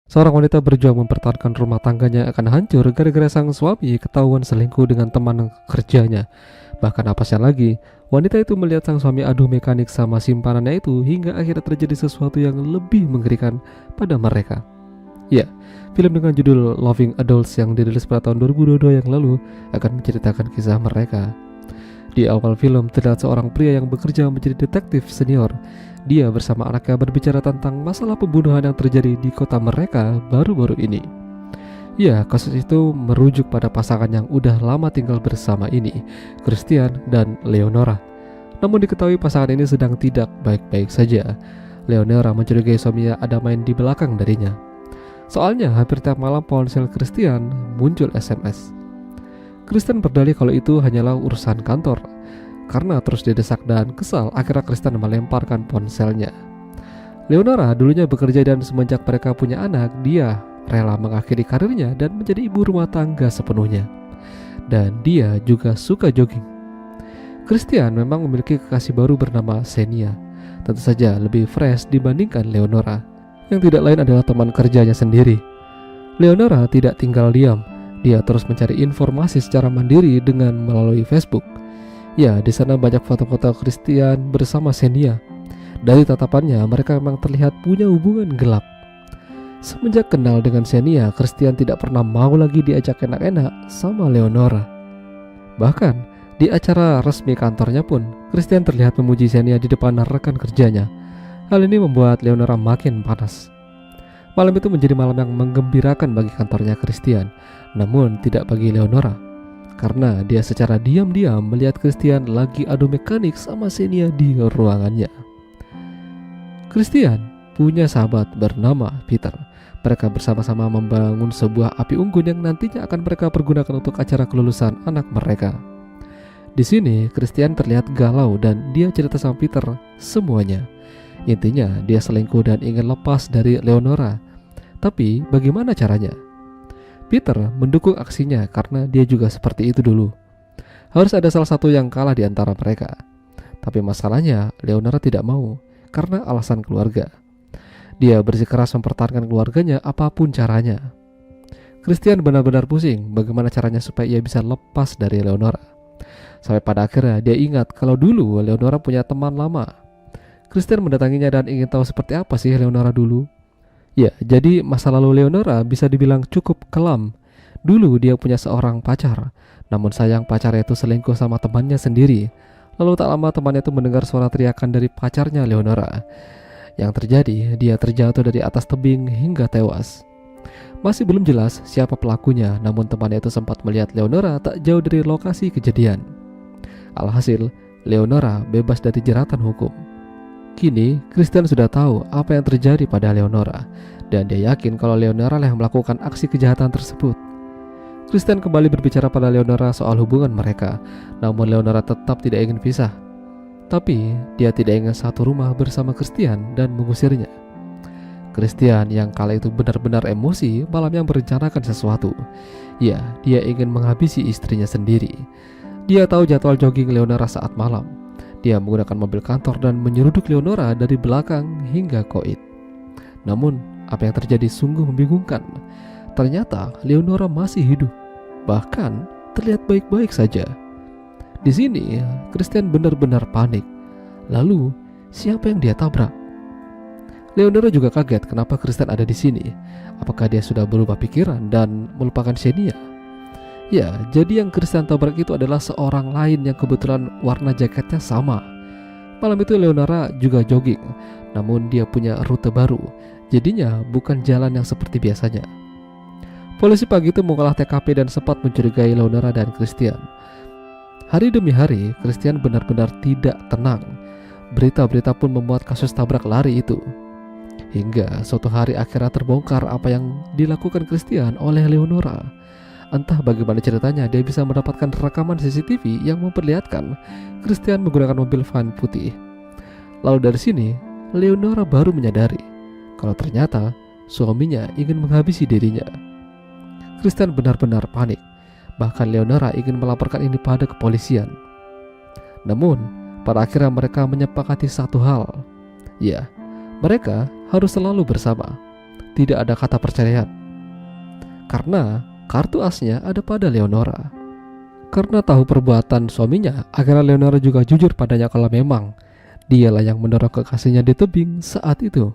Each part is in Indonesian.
Seorang wanita berjuang mempertahankan rumah tangganya akan hancur gara-gara sang suami ketahuan selingkuh dengan teman kerjanya. Bahkan apasnya lagi, wanita itu melihat sang suami adu mekanik sama simpanannya itu hingga akhirnya terjadi sesuatu yang lebih mengerikan pada mereka. Ya, film dengan judul Loving Adults yang dirilis pada tahun 2022 yang lalu akan menceritakan kisah mereka. Di awal film terlihat seorang pria yang bekerja menjadi detektif senior. Dia bersama anaknya berbicara tentang masalah pembunuhan yang terjadi di kota mereka baru-baru ini. Ya, kasus itu merujuk pada pasangan yang udah lama tinggal bersama ini, Christian dan Leonora. Namun diketahui pasangan ini sedang tidak baik-baik saja. Leonora mencurigai suaminya ada main di belakang darinya. Soalnya hampir tiap malam ponsel Christian muncul SMS. Kristen berdalih kalau itu hanyalah urusan kantor. Karena terus didesak dan kesal, akhirnya Kristen melemparkan ponselnya. Leonora dulunya bekerja dan semenjak mereka punya anak, dia rela mengakhiri karirnya dan menjadi ibu rumah tangga sepenuhnya. Dan dia juga suka jogging. Christian memang memiliki kekasih baru bernama Xenia. Tentu saja lebih fresh dibandingkan Leonora, yang tidak lain adalah teman kerjanya sendiri. Leonora tidak tinggal diam. Dia terus mencari informasi secara mandiri dengan melalui Facebook. Ya, di sana banyak foto-foto Christian bersama Xenia. Dari tatapannya, mereka memang terlihat punya hubungan gelap. Semenjak kenal dengan Xenia, Christian tidak pernah mau lagi diajak enak-enak sama Leonora. Bahkan, di acara resmi kantornya pun, Christian terlihat memuji Xenia di depan rekan kerjanya. Hal ini membuat Leonora makin panas. Malam itu menjadi malam yang menggembirakan bagi kantornya Christian, namun tidak bagi Leonora, karena dia secara diam-diam melihat Christian lagi adu mekanik sama Xenia di ruangannya. Christian punya sahabat bernama Peter. Mereka bersama-sama membangun sebuah api unggun yang nantinya akan mereka pergunakan untuk acara kelulusan anak mereka. Di sini Christian terlihat galau dan dia cerita sama Peter semuanya. Intinya dia selingkuh dan ingin lepas dari Leonora. Tapi bagaimana caranya? Peter mendukung aksinya karena dia juga seperti itu dulu. Harus ada salah satu yang kalah di antara mereka. Tapi masalahnya Leonora tidak mau karena alasan keluarga. Dia bersikeras mempertahankan keluarganya apapun caranya. Christian benar-benar pusing bagaimana caranya supaya ia bisa lepas dari Leonora. Sampai pada akhirnya dia ingat kalau dulu Leonora punya teman lama. Christian mendatanginya dan ingin tahu seperti apa sih Leonora dulu. Ya, jadi masa lalu Leonora bisa dibilang cukup kelam. Dulu dia punya seorang pacar, namun sayang pacarnya itu selingkuh sama temannya sendiri. Lalu tak lama temannya itu mendengar suara teriakan dari pacarnya Leonora. Yang terjadi, dia terjatuh dari atas tebing hingga tewas. Masih belum jelas siapa pelakunya, namun temannya itu sempat melihat Leonora tak jauh dari lokasi kejadian. Alhasil, Leonora bebas dari jeratan hukum. Kini, Christian sudah tahu apa yang terjadi pada Leonora, dan dia yakin kalau Leonora lah yang melakukan aksi kejahatan tersebut. Christian kembali berbicara pada Leonora soal hubungan mereka, namun Leonora tetap tidak ingin pisah. Tapi, dia tidak ingin satu rumah bersama Christian dan mengusirnya. Christian yang kala itu benar-benar emosi malam yang merencanakan sesuatu. Ya, dia ingin menghabisi istrinya sendiri. Dia tahu jadwal jogging Leonora saat malam. Dia menggunakan mobil kantor dan menyeruduk Leonora dari belakang hingga koit. Namun, apa yang terjadi sungguh membingungkan. Ternyata Leonora masih hidup, bahkan terlihat baik-baik saja. Di sini, Christian benar-benar panik. Lalu, siapa yang dia tabrak? Leonora juga kaget kenapa Christian ada di sini. Apakah dia sudah berubah pikiran dan melupakan Xenia? Ya, jadi yang Christian tabrak itu adalah seorang lain yang kebetulan warna jaketnya sama. Malam itu Leonora juga jogging, namun dia punya rute baru. Jadinya bukan jalan yang seperti biasanya. Polisi pagi itu mengolah TKP dan sempat mencurigai Leonora dan Christian. Hari demi hari, Christian benar-benar tidak tenang. Berita-berita pun memuat kasus tabrak lari itu. Hingga suatu hari akhirnya terbongkar apa yang dilakukan Christian oleh Leonora. Entah bagaimana ceritanya dia bisa mendapatkan rekaman CCTV yang memperlihatkan Christian menggunakan mobil van putih. Lalu dari sini, Leonora baru menyadari kalau ternyata suaminya ingin menghabisi dirinya. Christian benar-benar panik. Bahkan Leonora ingin melaporkan ini pada kepolisian. Namun, pada akhirnya mereka menyepakati satu hal. Ya, mereka harus selalu bersama. tidak ada kata perceraian. Karena kartu asnya ada pada Leonora. Karena tahu perbuatan suaminya, akhirnya Leonora juga jujur padanya kalau memang dialah yang mendorong kekasihnya di tebing saat itu.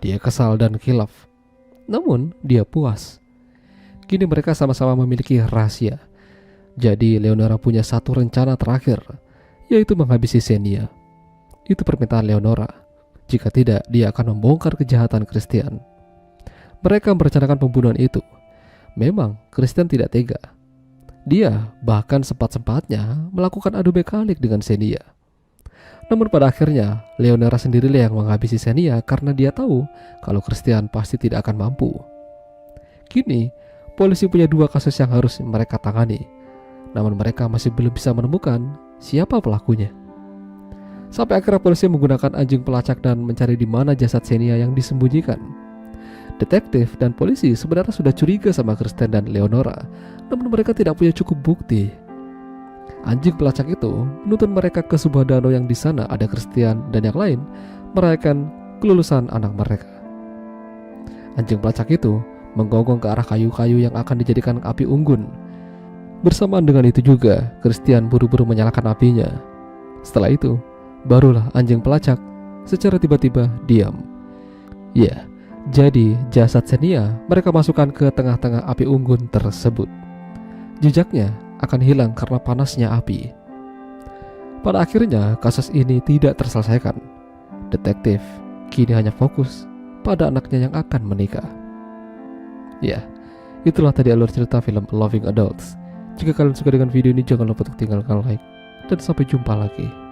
Dia kesal dan khilaf, namun dia puas. Kini mereka sama-sama memiliki rahasia. Jadi Leonora punya satu rencana terakhir, yaitu menghabisi Xenia. Itu permintaan Leonora. Jika tidak, dia akan membongkar kejahatan Christian. Mereka merencanakan pembunuhan itu. Memang Christian tidak tega. Dia bahkan sempat-sempatnya melakukan adu bekalik dengan Xenia. Namun pada akhirnya Leonora sendirilah yang menghabisi Xenia karena dia tahu kalau Christian pasti tidak akan mampu. Kini polisi punya dua kasus yang harus mereka tangani. Namun mereka masih belum bisa menemukan siapa pelakunya. Sampai akhirnya polisi menggunakan anjing pelacak dan mencari di mana jasad Xenia yang disembunyikan. Detektif dan polisi sebenarnya sudah curiga sama Christian dan Leonora, namun mereka tidak punya cukup bukti. Anjing pelacak itu menuntun mereka ke sebuah danau yang di sana ada Christian dan yang lain merayakan kelulusan anak mereka. Anjing pelacak itu menggonggong ke arah kayu-kayu yang akan dijadikan api unggun. Bersamaan dengan itu juga, Christian buru-buru menyalakan apinya. Setelah itu, barulah anjing pelacak secara tiba-tiba diam. Ya, jadi jasad Xenia mereka masukkan ke tengah-tengah api unggun tersebut. Jejaknya akan hilang karena panasnya api. Pada akhirnya kasus ini tidak terselesaikan. Detektif kini hanya fokus pada anaknya yang akan menikah. Ya, itulah tadi alur cerita film Loving Adults. Jika kalian suka dengan video ini, jangan lupa untuk tinggalkan like. Dan sampai jumpa lagi.